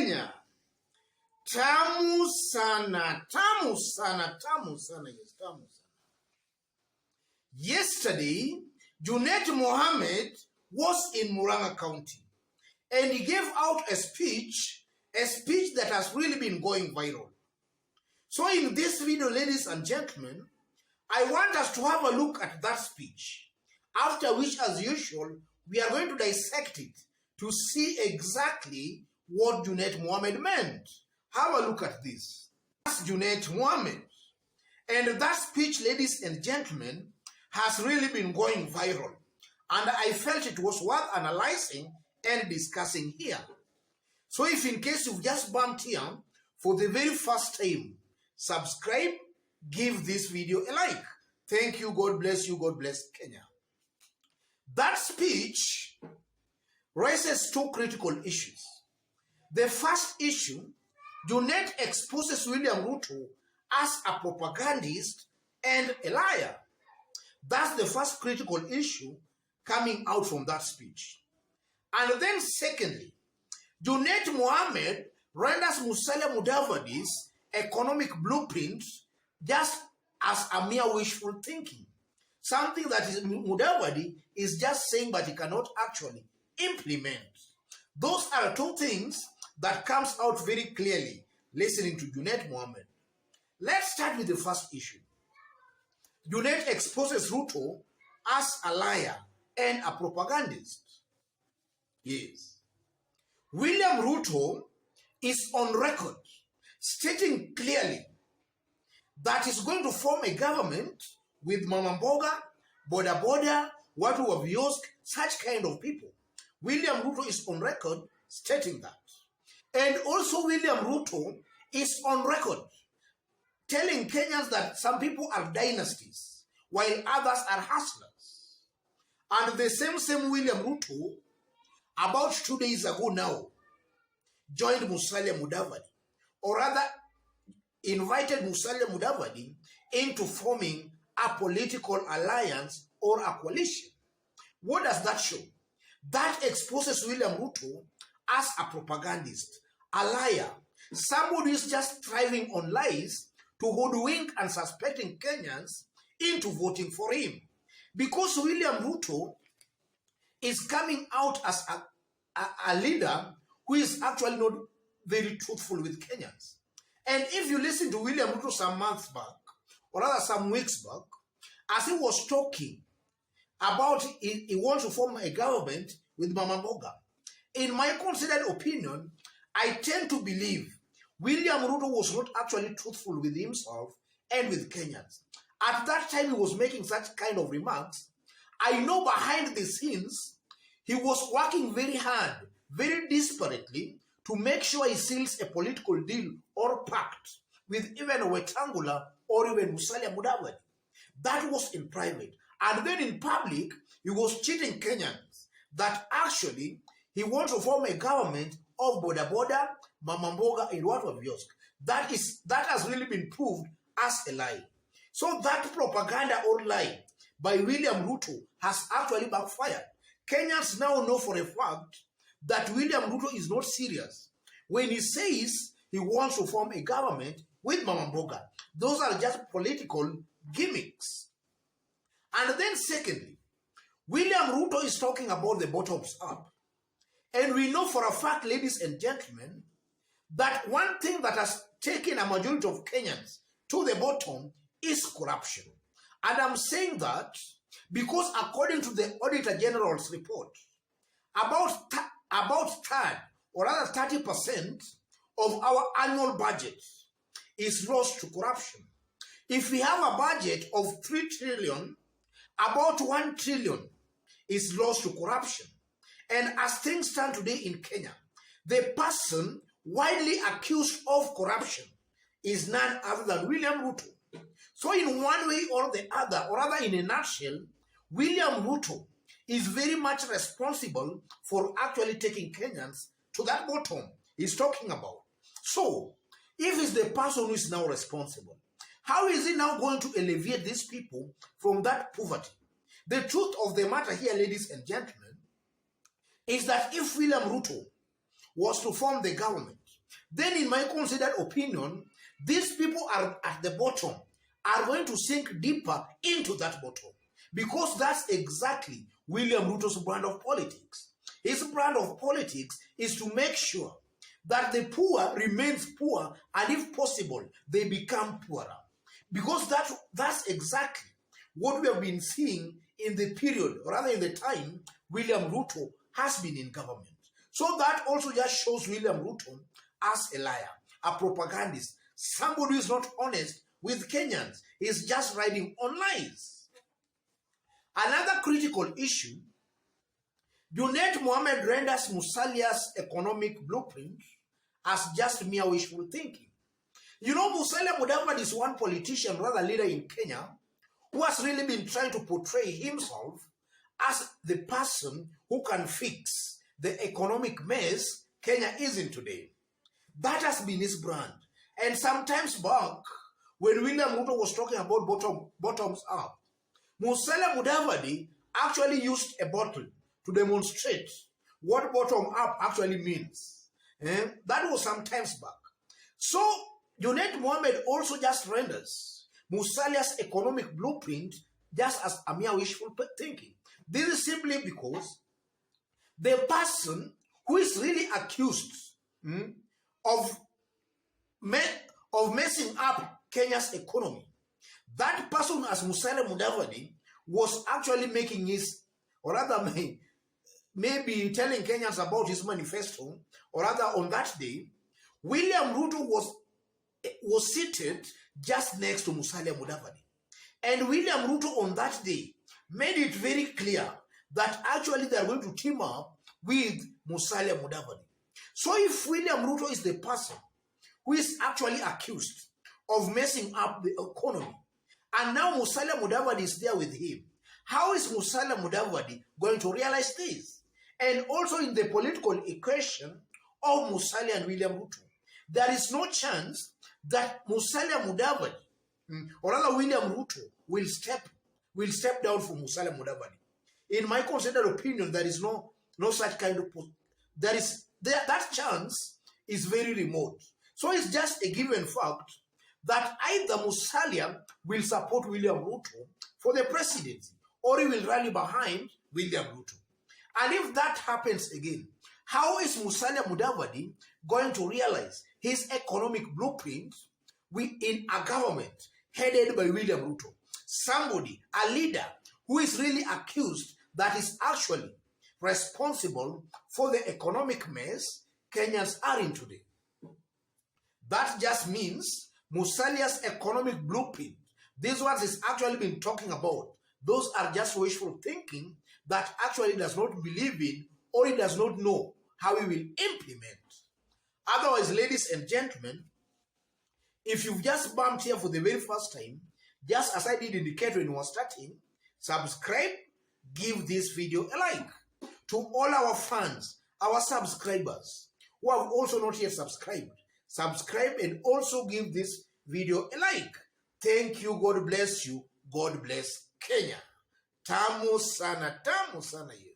Kenya. Tamu sana, tamu sana, tamu sana, yes, tamu sana. Yesterday, Junet Mohamed was in Murang'a County and he gave out a speech that has really been going viral. So in this video, ladies and gentlemen, I want us to have a look at that speech, after which, as usual, we are going to dissect it to see exactly what Junet Mohamed meant. Have a look at this. That's Junet Mohamed. And that speech, ladies and gentlemen, has really been going viral. And I felt it was worth analyzing and discussing here. So if in case you've just bumped here for the very first time, subscribe, give this video a like. Thank you, God bless you, God bless Kenya. That speech raises two critical issues. The first issue, Junet exposes William Ruto as a propagandist and a liar. That's the first critical issue coming out from that speech. And then secondly, Junet Mohamed renders Mudavadi's economic blueprint just as a mere wishful thinking. Something that Mudavadi is just saying but he cannot actually implement. Those are two things that comes out very clearly listening to Junet Mohamed. Let's start with the first issue. Junet exposes Ruto as a liar and a propagandist. Yes. William Ruto is on record stating clearly that he's going to form a government with Mama Mboga, Boda Boda, Watu wa Viosk, such kind of people. William Ruto is on record stating that. And also William Ruto is on record telling Kenyans that some people are dynasties, while others are hustlers. And the same William Ruto, about 2 days ago now, joined Mudavadi, or rather invited Mudavadi into forming a political alliance or a coalition. What does that show? That exposes William Ruto as a propagandist, a liar, somebody who is just thriving on lies to hoodwink and suspecting Kenyans into voting for him. Because William Ruto is coming out as a leader who is actually not very truthful with Kenyans. And if you listen to William Ruto some months back, or rather some weeks back, as he was talking about he wants to form a government with Mama Mboga, in my considered opinion, I tend to believe William Ruto was not actually truthful with himself and with Kenyans. At that time he was making such kind of remarks. I know behind the scenes, he was working very hard, very desperately, to make sure he seals a political deal or pact with even Wetangula or even Mudavadi. That was in private. And then in public, he was cheating Kenyans that actually he wants to form a government of Boda Boda, Mama Mboga, and Watu wa Viosk. That has really been proved as a lie. So that propaganda or lie by William Ruto has actually backfired. Kenyans now know for a fact that William Ruto is not serious when he says he wants to form a government with Mama Mboga. Those are just political gimmicks. And then secondly, William Ruto is talking about the bottoms up. And we know for a fact, ladies and gentlemen, that one thing that has taken a majority of Kenyans to the bottom is corruption. And I'm saying that because according to the Auditor General's report, about 30% of our annual budget is lost to corruption. If we have a budget of 3 trillion, about 1 trillion is lost to corruption. And as things stand today in Kenya, the person widely accused of corruption is none other than William Ruto. So in one way or the other, or rather in a nutshell, William Ruto is very much responsible for actually taking Kenyans to that bottom he's talking about. So, if he's the person who is now responsible, how is he now going to alleviate these people from that poverty? The truth of the matter here, ladies and gentlemen, is that if William Ruto was to form the government then in my considered opinion, these people are at the bottom, are going to sink deeper into that bottom. Because that's exactly William Ruto's brand of politics. His brand of politics is to make sure that the poor remains poor, and if possible, they become poorer. Because that's exactly what we have been seeing in the period, or rather in the time, William Ruto has been in government. So that also just shows William Ruto as a liar, a propagandist, somebody who is not honest with Kenyans. He's just riding on lies. Another critical issue, Junet Mohamed renders Musalia's economic blueprint as just mere wishful thinking. You know, Musalia Mudavadi is one politician, rather leader in Kenya, who has really been trying to portray himself as the person who can fix the economic mess Kenya is in today. That has been his brand. And sometimes back, when William Ruto was talking about bottoms up, Musalia Mudavadi actually used a bottle to demonstrate what bottom up actually means. That was some times back. So, Junet Mohamed also just renders Musalia's economic blueprint just as a mere wishful thinking. This is simply because the person who is really accused of messing up Kenya's economy, that person as Musalia Mudavadi was actually making his, or rather maybe telling Kenyans about his manifesto, or rather on that day, William Ruto was seated just next to Musalia Mudavadi. And William Ruto on that day made it very clear that actually they are going to team up with Musalia Mudavadi. So if William Ruto is the person who is actually accused of messing up the economy, and now Musalia Mudavadi is there with him, how is Musalia Mudavadi going to realize this? And also in the political equation of Musalia and William Ruto, there is no chance that Musalia Mudavadi, or rather William Ruto, will step down from Musalia Mudavadi. In my considered opinion, there is no such kind of, that chance is very remote. So it's just a given fact that either Musalia will support William Ruto for the presidency, or he will rally behind William Ruto. And if that happens again, how is Musalia Mudavadi going to realize his economic blueprint in a government headed by William Ruto? Somebody, a leader, who is really accused that is actually responsible for the economic mess Kenyans are in today. That just means Musalia's economic blueprint, these ones is actually been talking about, those are just wishful thinking that actually does not believe in, or he does not know how he will implement. Otherwise, ladies and gentlemen, if you've just bumped here for the very first time, just as I did indicate when we were starting, subscribe, give this video a like. To all our fans, our subscribers, who have also not yet subscribed, subscribe and also give this video a like. Thank you. God bless you. God bless Kenya. Tamu sana yetu.